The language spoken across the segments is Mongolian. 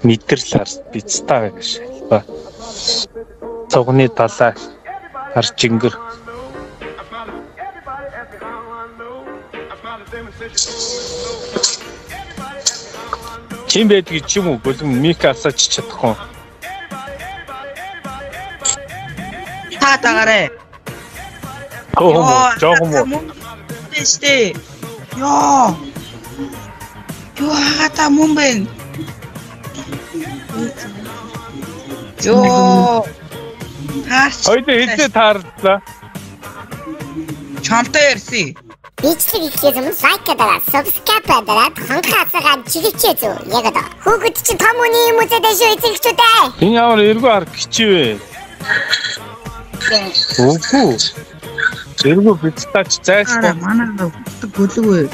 Мэдэрлэр бицтаа гэж шалбаа. Цогны талаа харж ингэр. Чим байдгийг ч юм уу болон мик асаач чадахгүй. Та тагаарэ. Жоохон муу. Тэстэй. Ёо. Хата мумбен. Ёо. Ойд хэлээ таарлаа. Чамтай ярьсан. Бичлэг ихлээс өмнө лайк дараад, subscribe дараад ханхаасаа чигэчээ зү. Яг одоо. Хүүхэд чи том үний юм үзээд шүү эцэгчүүдээ. Энэ ямар эргүү арга гिचвэ. Үгүй. Эргүү бицтаач зайлшгүй. Манай гөлөг.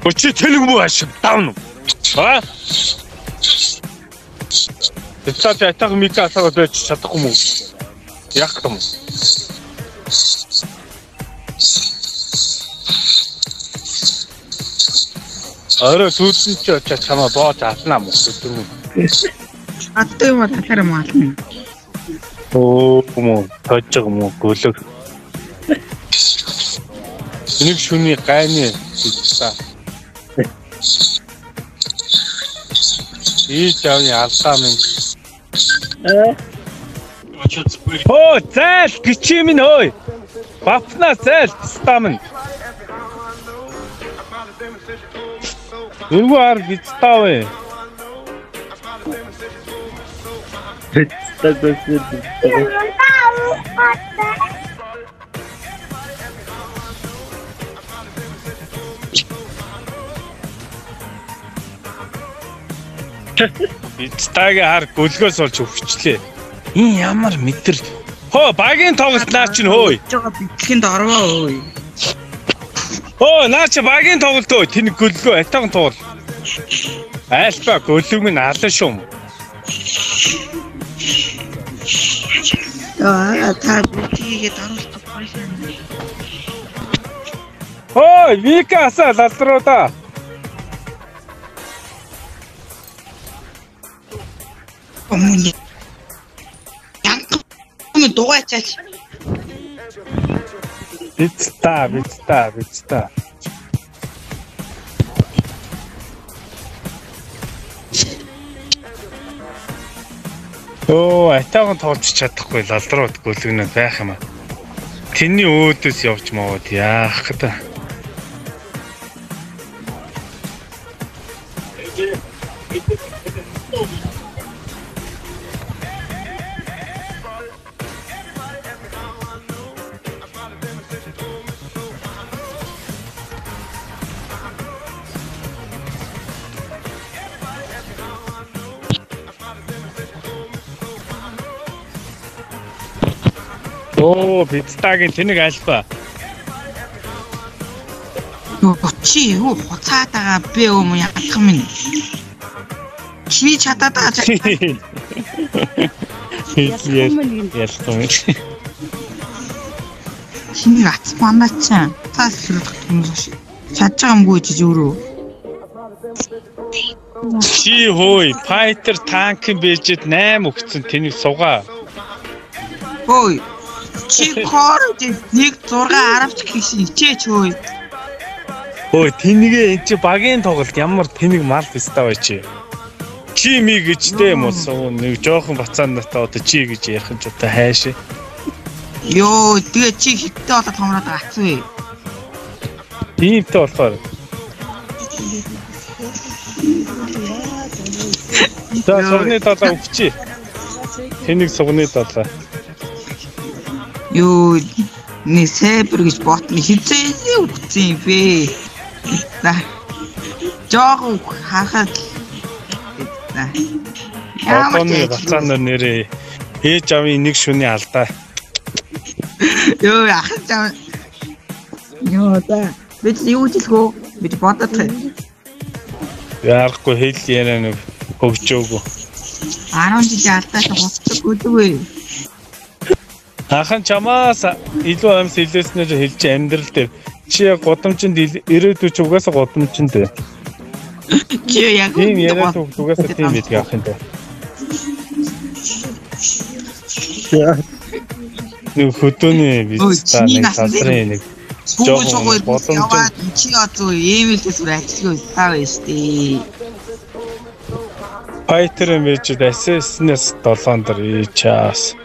Өчи тэлэг муу ашиг давна. Аа. Бицтаач атаг мик асаагаад байж чадахгүй мүү. Яг юм. Араа сүйдэн ч очиж чамаа боож алнаа мөн өдөр мөн. Аттай юм татар юм ална. Оо мөн тожиг мөн гөлөг. Нэг шүний гайны хэлсэн. Ийж авны алдаа минь. Оо зайл гिचээ минь ой. Бафна зайл стамын. Эргүү ар бицтаавэ. Бицтаагийн хар гөлгөөс олж өвчлээ. Энэ ямар мэтэр. Хөө багийн тоглолт наа чинь хөөе. Жага битгэнд орвоо ой. Оо наа чи багийн тоглолт өө тэн гөлгөө атаан тоглол. Айлбаа гөлөг минь алан шум. Та бүтийгээ даруулдаг байсан. Ой викаса лалруу да. Өмнө. Янг дугайчаач. Бицтаа. Оо, атаахан тоглож чадахгүй лалдрууд гөлгөнө байх юм аа. Тэрний өөдөөс явж маваад яах гэдэг. Оо, бицтаагийн тэнэг альба. Чи юу хуцаатаага би юм яах юм. Чи чадаад байгаа. Ялсан. Чиний ац манаач. Таас хэрэг хүмүүс чадж байгаа юмгүй чи өөрөө. Чи хөөе, файтер танк бэжэд 8 өгцөн тэнийг сугаа. Ой. Чи корж 1 6 10 гэсэн ичээч хөөе. Ой, тэнийгээ энэ чи багийн тоглолт ямар тэнэг мал фестав чи. Чи ми гэжтэй юм уу? Нэг жоохон бацаанаатай одоо чи гэж ярих юм ч одоо хайш. Йоо, тэгээ чи хиттэй болоод томроод байгаа ац вэ? Иймтэй болохоор. За сувны талаа өгчий. Тэнэг сувны талаа. Юу нэг сайбер гэж ботны хизээ үтсэн бэ. За. Жог хахад. За. Яамны бацаанаар нэрээ ээж авын нэг шүний алдаа. Йоо яхаа. Йоо да. Бид юу хэлгөө? Бид бодоод байна. Яахгүй хэл яриа нэг хөгжөөгөө. 10 жил алдаад гоцдог үгүй. Хахан чамаас илүү амс хэлээснээр хэлж амьдрал дээр чи годомчинд ирээдүйч угаасаа годомчинд. Чи яг Тийм яриад угаасаа тийм байдаг ах юм даа. Нэг хөдөөний визитаа нэг салрын нэг Сүүгүүл боломж яваад чи одоо email-ээс үр ажилгүй став штий. Fighter мэж SS-нээс 7 дор ичаас.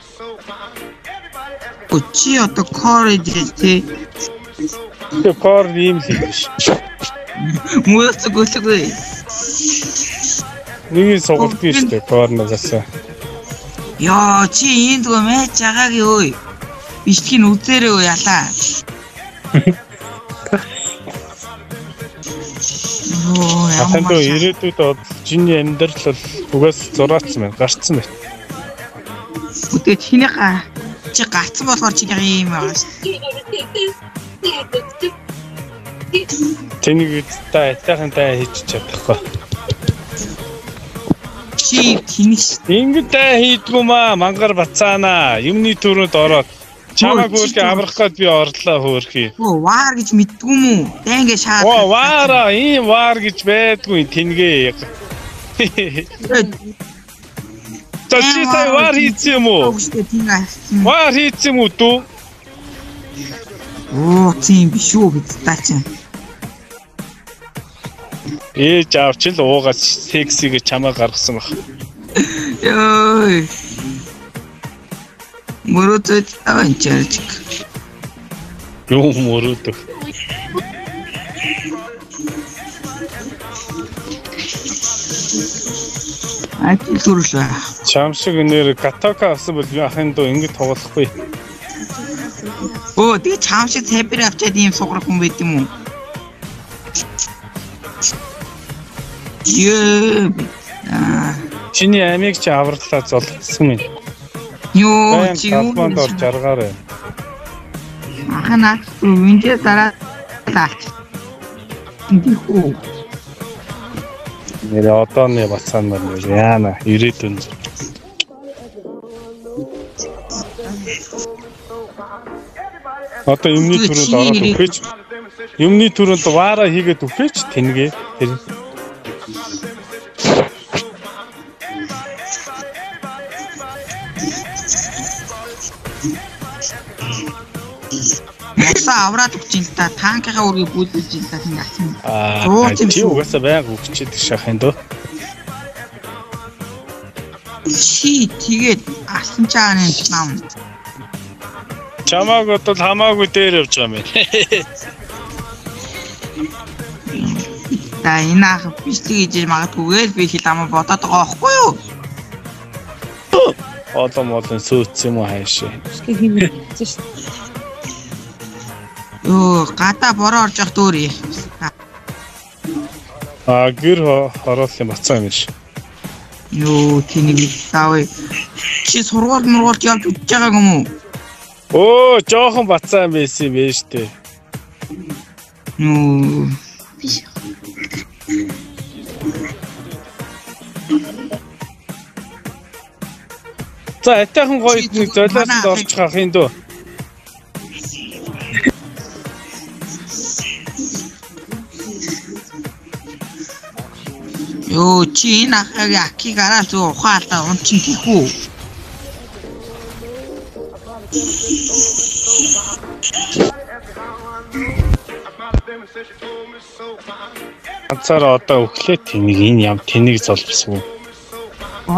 Чи одоо courage тий. Тэгээ кор ийм л биш. Мөөцгөлгүй. Нэг сугалт биш дээ корногоос. Яа чи энд гоо мэж жагаагийн өөй. Бичлэгийг үзээрээ өө ялаа. Оо Хатан дөө ямар ирээдүйд чиний амьдрал бол угаас зураацсан байна, гарцсан байна. үгүй чиний чи гарцсан болохоор чиний юм байгаа шүү. Тэнийг та айтайхантай хийж чадахгүй. Чи тэнийш Ингэдэй хийдгүү маа мангар бацаана. Юмны төрөнд ороод чамаг хөөрхий аврах гээд би орлоо хөөрхий. оо ваар гэж мэддгүй мүү? Дэнгээ шаад. Оо ваара ийм ваар гэж байдгүй тэнгээ. Чи сая ваар хийсэн юм уу? Ваар хийсэн юм уу дүү? Оо тийм биш үү гэж та чинь. Ээж авч л уугаас сексиг чамаа гаргасан баг. Ёй. Мөрөдөд аванчаарч. Юу мөрөдөг. Ажил зүрлээ. Чам шиг нэр катака авсан бол яахын дөө ингэ тоглохгүй. Оо тий чам шиг цайбэр авчаад ийм сугарах хүн байд юм уу? Ёо. Чиний амийг чи авралаа золгосон юм. Ёо чи юу талбанд орж аргаарай. Ахана үндэ дараа таач. Дихүү. Нэр одооны бацаан нар яана ирээдүйн. Одоо юмны төрөнд ороод өгөөч. Юмны төрөнд ваара хийгээд өгөөч тэнгээ. Тэр Моса авраад өгч ин та танкийнхаа үргийг бүлдүүлж ин та тийм асан. чи угаасаа байнга өгчээд шахын дөө. Чи тэгээд асан чааны нам. Чамааг одоо хамаагүй дээр явж байгаа юм. Та энэ ах бичлэг хийж магадгүйгээл би хэл амаа бодоод байгаа байхгүй юу? Олон сөөц юм уу хайшаа. Ёо гадаа бороо орж явах дөөрий. Гэр хорооллын бацаа юм биш. Ёо тэнийг таавь. Чи сургууль мургуулж явж үзэж байгаа юм уу? Оо жоохон бацаа юм байсан юм байна штэ. Ёо биш. За атайхан гоё нэг золиос орж хах юм дөө. Ёо чи энэ ахыг акиг араа зөө ухаалтаа унчин тийхүү. Ганцаараа одоо өглөө тэнийг энэ ям тэнийг золбсон.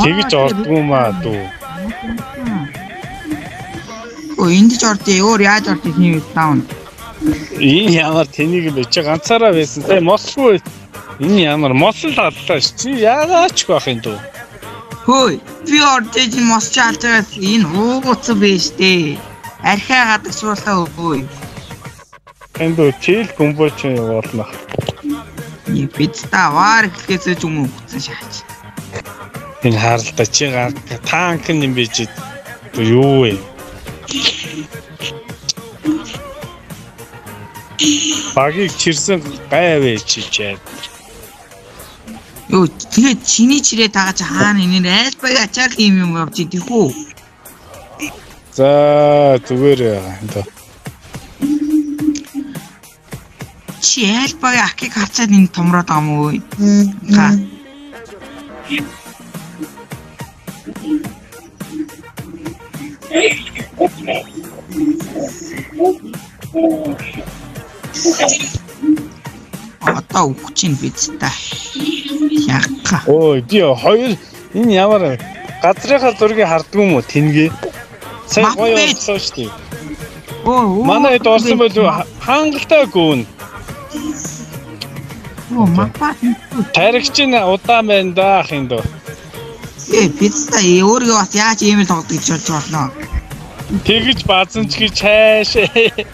Тэгж ордгоо маа дүү. Оо энд ч ордё өөр яаж ордё тийм таун. Энэ ямар тэнийг байж ганцаараа байсан. Тэ мослгүй. Энэ ямар мосл таллаа ш. Чи яагаач байх юм дүү. Хөөе би ордож мосч алдаас энэ уугууц биш дээ. Архиа гадагшруулаа өөй. Энд чил гомбоч болно. Бид та ваар гэхээс ч юм уу хүцэн шаач. Энэ харалтаа чи танк юм бийж юу вэ? Багийг чирсэн гайвэ чичээд. Ёо тэгээд чиний чирээ тагач хаана энэ айлбаг ачаал юм явж идэх үү? За зүгээр энэ. Чи альбагийн ахыг харцаад энэ томроод байгаа юм уу? Га. Одоо өгч ин биз та. Яга. Ой, хоёр энэ ямар газрынхаа зургийг харддаг юм уу тэнгээ? Сайн гоё болсон шүү дээ. Оо. Манай хэд орсон болов хангалттай гүн. Оо, мапад. Таригч нь удаан байна да ах юм дөө. Биз та өөрийгөө бас яаж ийм л тоглодог гэж болж болно. Тэгэж базан ч гэж хайшээ.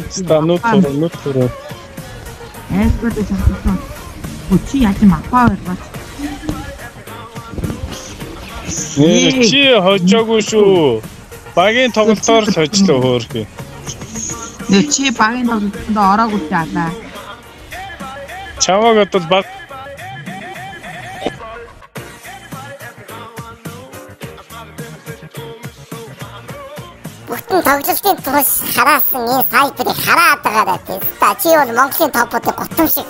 Станут туруу. Эсвэдэ чахсан. Чи яаж мапаа байна? Чи хожоогүй шүү. Багийн тоглолтоор л хожлоо хөөрхий. Чи багийн тоглолтод ороогүй таалаа. Чамаг одоо баг Бүгдэн тоглолтын турш хараасан энэ сайперыг хараад байгаа даа. Та чи бол Монголын топуудыг готом шиг.